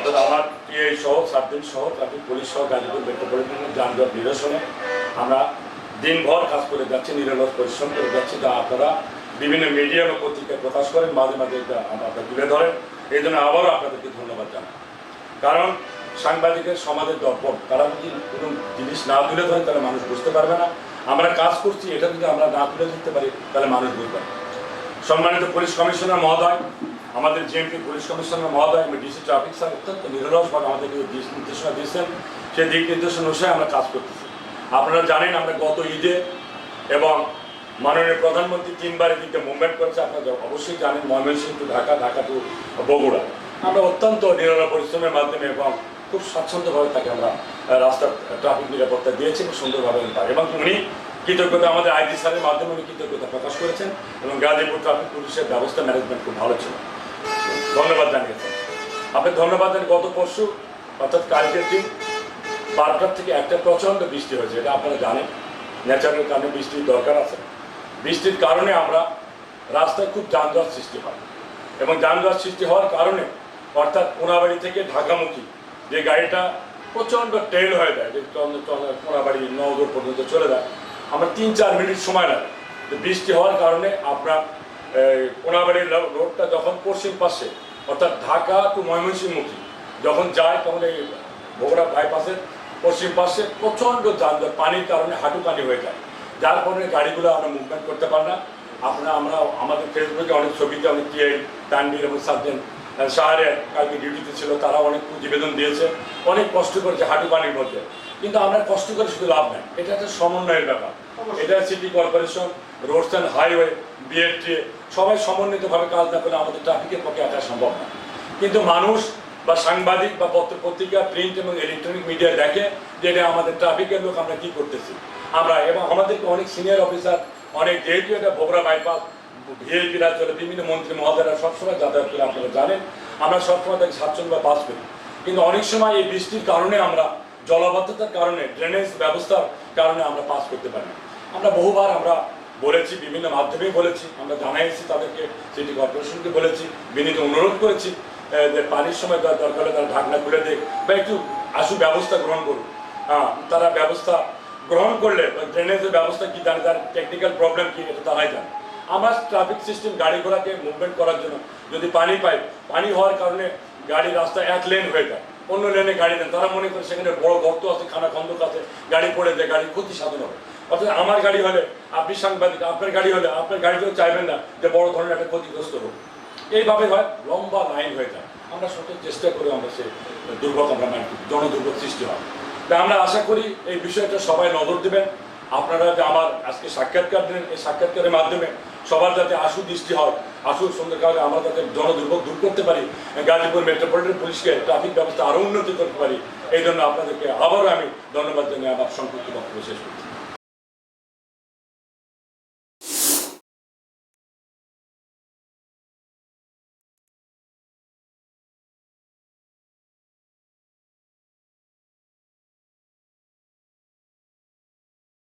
অর্থাৎ আমার টিআই সহ সাবদিন সহ ট্রাফিক পুলিশ সহ গাজীপুর মেট্রোপলিটনের যানজট নিরসনে আমরা দিনভর কাজ করে যাচ্ছি, নিরলস পরিশ্রম করে যাচ্ছি, যা আপনারা বিভিন্ন মিডিয়া বা পত্রিকায় প্রকাশ করেন, মাঝে মাঝে এটা আপনারা তুলে ধরেন। এই জন্য আবারও আপনাদেরকে ধন্যবাদ জানাই। কারণ সাংবাদিকের সমাজের দর্পণ, তারা যদি কোনো জিনিস না তুলে ধরেন তাহলে মানুষ বুঝতে পারবে না। আমরা কাজ করছি, এটা যদি আমরা না তুলে ধরতে পারি তাহলে মানুষ বুঝবে না। সম্মানিত পুলিশ কমিশনার মহোদয়, আমাদের জিএমপি পুলিশ কমিশনার মহোদয় এবং ডিসি ট্রাফিক স্যার অত্যন্ত নিরলসভাবে আমাদেরকে দিক নির্দেশনা দিয়েছেন। সেই দিক নির্দেশনা অনুসারে আমরা কাজ করতেছি। আপনারা জানেন আমরা গত ঈদে এবং মাননীয় প্রধানমন্ত্রী 3 বার এদিকে মুভমেন্ট করেছে। আপনারা অবশ্যই জানেন ময়মনসিংহ টু ঢাকা, ঢাকা টু বগুড়া। আমরা অত্যন্ত নিরলস পরিশ্রমের মাধ্যমে এবং খুব স্বাচ্ছন্দ্যভাবে তাকে আমরা রাস্তার ট্রাফিক নিরাপত্তা দিয়েছি এবং সুন্দরভাবে এবং উনি কৃতজ্ঞতা আমাদের আইজি স্যারের মাধ্যমে উনি কৃতজ্ঞতা প্রকাশ করেছেন এবং গাজীপুর ট্রাফিক পুলিশের ব্যবস্থা ম্যানেজমেন্ট খুব ভালো ছিল, ধন্যবাদ জানিয়েছেন। আপনি ধন্যবাদ দেন। গত পরশু অর্থাৎ কালকের দিন 12টার থেকে একটা প্রচণ্ড বৃষ্টি হয়েছে, এটা আপনারা জানেন। ন্যাচারাল কারণে বৃষ্টির দরকার আছে। বৃষ্টির কারণে আমরা রাস্তায় খুব যানজট সৃষ্টি হয় এবং যানজট সৃষ্টি হওয়ার কারণে অর্থাৎ কোনাবাড়ি থেকে ঢাকামুখী যে গাড়িটা প্রচণ্ড টেল হয়ে যায়, যে কোনাবাড়ি নওদর পর্যন্ত চলে যায়, আমরা 3-4 মিনিট সময় লাগে। বৃষ্টি হওয়ার কারণে আপনার কোনাবাড়ির রোডটা যখন পশ্চিম পাশে অর্থাৎ ঢাকা টু ময়মনসিংহমুখী যখন যায় তখন এই বগুড়া বাইপাসের পশ্চিম পাশে প্রচণ্ড যানজট, পানির কারণে হাঁটুপানি হয়ে যায়, যার কারণে গাড়িগুলো আমরা মুভমেন্ট করতে পারি না। আমরা আমাদের ফেসবুকে অনেক ছবিতে অনেক টিআই তানভীর এবং সার্জেন্ট শাহরের কালকে ডিউটিতে ছিল, তারা অনেক প্রতিবেদন দিয়েছে, অনেক কষ্ট করেছে হাঁটুপানির মধ্যে। কিন্তু আমরা কষ্ট করে শুধু লাভ নেই, এটা একটা সমন্বয়ের ব্যাপার। এটা city corporation, roads and highway, BLTA সবাই সমন্বিতভাবে কাজ না করলে আমাদের ট্রাফিকের পক্ষে আসা সম্ভব না। কিন্তু মানুষ বা সাংবাদিক বা পত্রিকা, প্রিন্ট এবং ইলেকট্রনিক মিডিয়া দেখে যে এটা আমাদের ট্রাফিকের লোক, আমরা কী করতেছি আমরা। এবং আমাদেরকে অনেক সিনিয়র অফিসার, অনেক যেহেতু এটা বগুড়া বাইপাস ভিআইপিরা চলে, বিভিন্ন মন্ত্রী মহোদয়রা সবসময় যাতায়াত করে, আপনারা জানেন। আমরা সবসময় তাকে স্বাচ্ছন্দ্য বা পাস করি। কিন্তু অনেক সময় এই বৃষ্টির কারণে আমরা জলাবদ্ধতার কারণে, ড্রেনেজ ব্যবস্থার কারণে আমরা পাস করতে পারি না। আমরা বহুবার আমরা বলেছি, বিভিন্ন মাধ্যমেই বলেছি, আমরা জানাইছি তাদেরকে, সিটি কর্পোরেশনকে বলেছি, বিনীত অনুরোধ করেছি যে পানির সময় দরকার হলে তারা ঢাকনা খুলে দেখ বা একটু আশু ব্যবস্থা গ্রহণ করুন। তারা ব্যবস্থা গ্রহণ করলে ড্রেনেজের ব্যবস্থা কী জানে, তার টেকনিক্যাল প্রবলেম কী, এটা তারাই জানে। আমরা ট্রাফিক সিস্টেম গাড়ি ঘোড়াকে মুভমেন্ট করার জন্য যদি পানি পাই, পানি হওয়ার কারণে গাড়ি রাস্তা এক লেন হয়ে যায়, অন্য লেনে গাড়ি দেন, তারা মনে করে সেখানে বড় গর্ত আছে, খানা খন্দক আছে, গাড়ি পড়ে যায়, গাড়ি ক্ষতি সাধন হবে। অর্থাৎ আমার গাড়ি হলে, আপনি সাংবাদিক, আপনার গাড়ি হলে আপনার গাড়িতেও চাইবেন না যে বড় ধরনের একটা ক্ষতিগ্রস্ত হোক। এইভাবে হয়, লম্বা লাইন হয়ে যায়। আমরা সঠিক চেষ্টা করি আমরা সেই দুর্ভোগ আমরা জনদুর্ভোগ সৃষ্টি হয়। তাই আমরা আশা করি এই বিষয়টা সবাই নজর দেবেন। আপনারা যে আমার আজকে সাক্ষাৎকার দিলেন, এই সাক্ষাৎকারের মাধ্যমে সবার যাতে আশু দৃষ্টি হয়, আশু সুন্দরভাবে আমরা যাতে জনদুর্ভোগ দূর করতে পারি, গাজীপুর মেট্রোপলিটন পুলিশকে ট্রাফিক ব্যবস্থা আরও উন্নতি করতে পারি, এই জন্য আপনাদেরকে আবারও আমি ধন্যবাদ জানিয়ে আমার সংক্ষিপ্ত বক্তব্য শেষ করছি।